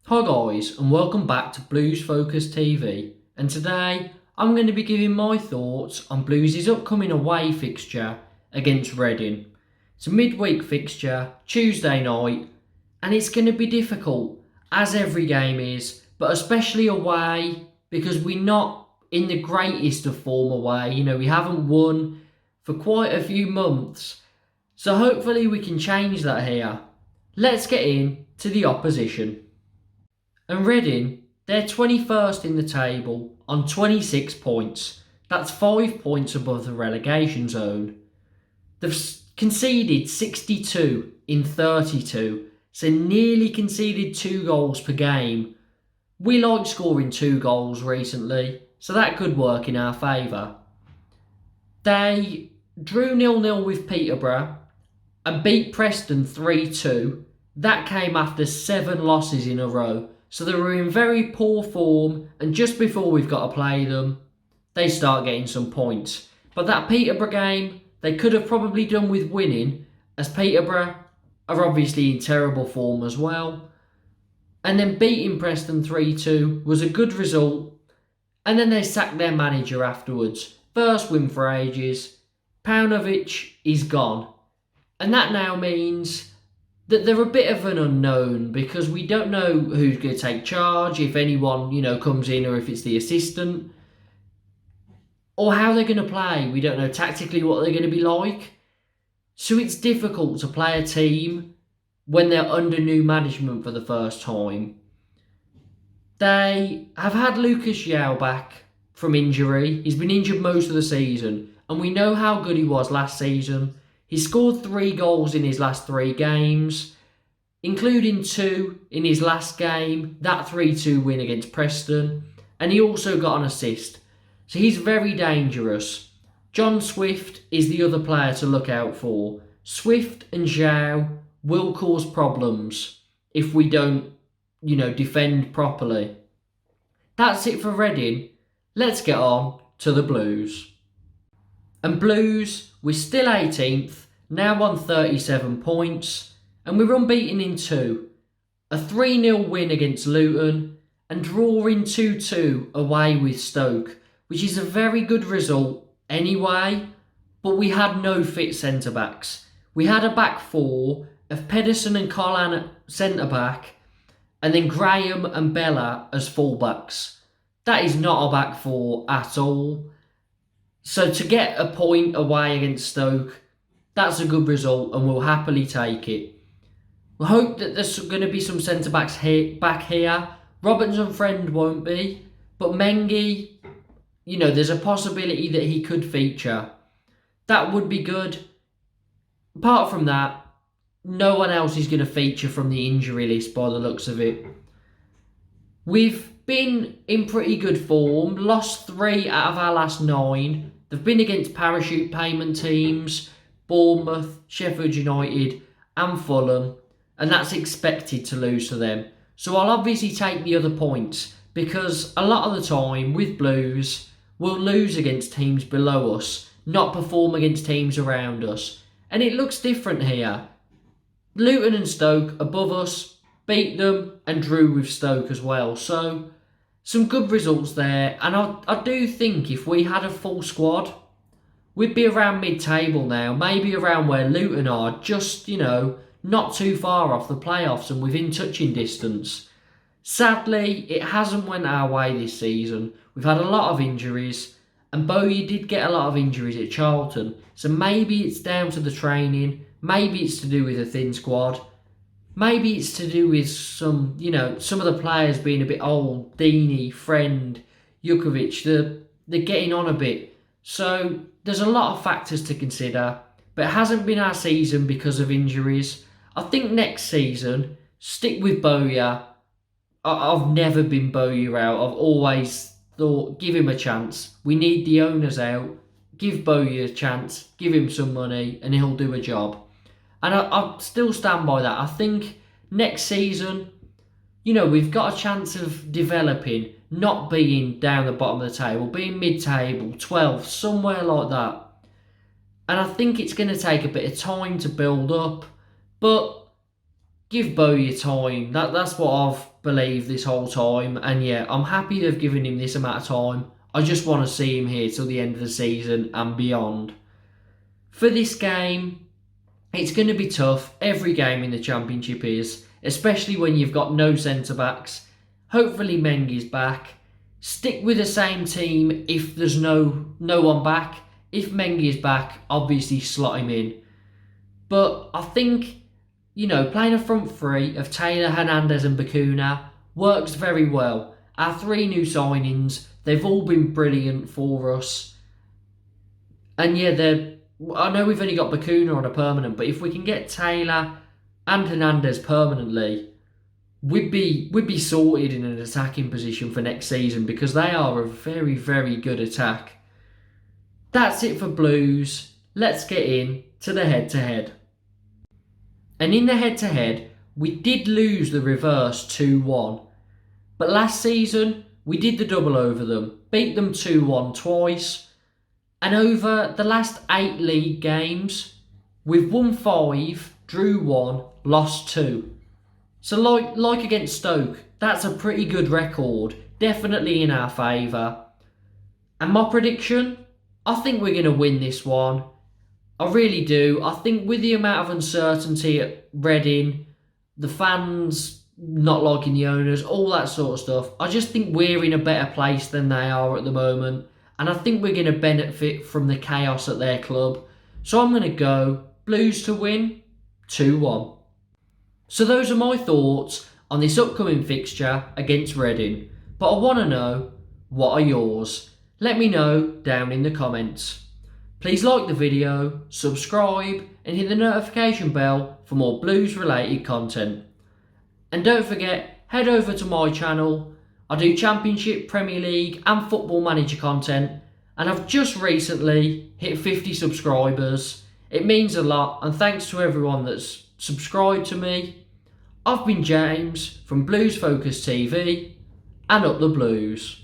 Hi guys, and welcome back to Blues Focus TV, and today I'm going to be giving my thoughts on Blues' upcoming away fixture against Reading. It's a midweek fixture, Tuesday night, and it's going to be difficult, as every game is, but especially away, because we're not in the greatest of form away. You know, we haven't won for quite a few months, so hopefully we can change that here. Let's get into the opposition. And Reading, they're 21st in the table on 26 points. That's 5 points above the relegation zone. They've conceded 62 in 32, so nearly conceded 2 goals per game. We like scoring 2 goals recently, so that could work in our favour. They drew 0-0 with Peterborough and beat Preston 3-2. That came after 7 losses in a row. So they were in very poor form, and just before we've got to play them, they start getting some points. But that Peterborough game, they could have probably done with winning, as Peterborough are obviously in terrible form as well. And then beating Preston 3-2 was a good result, and then they sacked their manager afterwards. First win for ages. Paunovic is gone. And that now means that they're a bit of an unknown, because we don't know who's going to take charge, if anyone, comes in, or if it's the assistant, or how they're going to play. We don't know tactically what they're going to be like. So it's difficult to play a team when they're under new management for the first time. They have had Lucas Yao back from injury. He's been injured most of the season, and we know how good he was last season. He scored 3 goals in his last 3 games, including 2 in his last game, that 3-2 win against Preston, and he also got an assist. So he's very dangerous. John Swift is the other player to look out for. Swift and Zhao will cause problems if we don't, defend properly. That's it for Reading. Let's get on to the Blues. And Blues, we're still 18th, now on 37 points, and we're unbeaten in 2. A 3-0 win against Luton, and drawing 2-2 away with Stoke, which is a very good result anyway, but we had no fit centre-backs. We had a back 4 of Pedersen and Collan at centre-back, and then Graham and Bella as full-backs. That is not a back 4 at all. So to get a point away against Stoke, that's a good result, and we'll happily take it. We hope that there's going to be some centre-backs back here. Robinson Friend won't be, but Mengi, there's a possibility that he could feature. That would be good. Apart from that, no one else is going to feature from the injury list by the looks of it. We've been in pretty good form, lost 3 out of our last 9. They've been against parachute payment teams, Bournemouth, Sheffield United and Fulham, and that's expected to lose to them. So I'll obviously take the other points, because a lot of the time with Blues, we'll lose against teams below us, not perform against teams around us. And it looks different here. Luton and Stoke above us, beat them and drew with Stoke as well. So some good results there, and I do think if we had a full squad, we'd be around mid-table now, maybe around where Luton are, just, not too far off the playoffs and within touching distance. Sadly, it hasn't went our way this season. We've had a lot of injuries, and Bowyer did get a lot of injuries at Charlton, so maybe it's down to the training, maybe it's to do with a thin squad. Maybe it's to do with some of the players being a bit old. Deeney, Friend, Jukovic, they're getting on a bit. So there's a lot of factors to consider, but it hasn't been our season because of injuries. I think next season, stick with Bowyer. I've never been Bowyer out. I've always thought, give him a chance. We need the owners out. Give Bowyer a chance, give him some money, and he'll do a job. And I still stand by that. I think next season, we've got a chance of developing, not being down the bottom of the table, being mid-table, 12th, somewhere like that. And I think it's going to take a bit of time to build up, but give Bo your time. That's what I've believed this whole time. And yeah, I'm happy they've given him this amount of time. I just want to see him here till the end of the season and beyond. For this game, it's going to be tough. Every game in the Championship is, especially when you've got no centre-backs. Hopefully Mengi's back. Stick with the same team if there's no one back. If Mengi is back, obviously slot him in. But I think, playing a front three of Taylor, Hernandez and Bacuna works very well. Our 3 new signings, they've all been brilliant for us. And yeah, I know we've only got Bacuna on a permanent, but if we can get Taylor and Hernandez permanently, we'd be sorted in an attacking position for next season, because they are a very, very good attack. That's it for Blues. Let's get in to the head-to-head. And in the head-to-head, we did lose the reverse 2-1. But last season, we did the double over them. Beat them 2-1 twice. And over the last 8 league games, we've won 5, drew 1, lost 2. So like against Stoke, that's a pretty good record. Definitely in our favour. And my prediction, I think we're going to win this one. I really do. I think with the amount of uncertainty at Reading, the fans not liking the owners, all that sort of stuff, I just think we're in a better place than they are at the moment. And I think we're going to benefit from the chaos at their club. So I'm going to go Blues to win 2-1. So those are my thoughts on this upcoming fixture against Reading. But I want to know, what are yours? Let me know down in the comments. Please like the video, subscribe and hit the notification bell for more Blues related content. And don't forget, head over to my channel. I do Championship, Premier League and Football Manager content, and I've just recently hit 50 subscribers. It means a lot, and thanks to everyone that's subscribed to me. I've been James from Blues Focus TV, and up the Blues.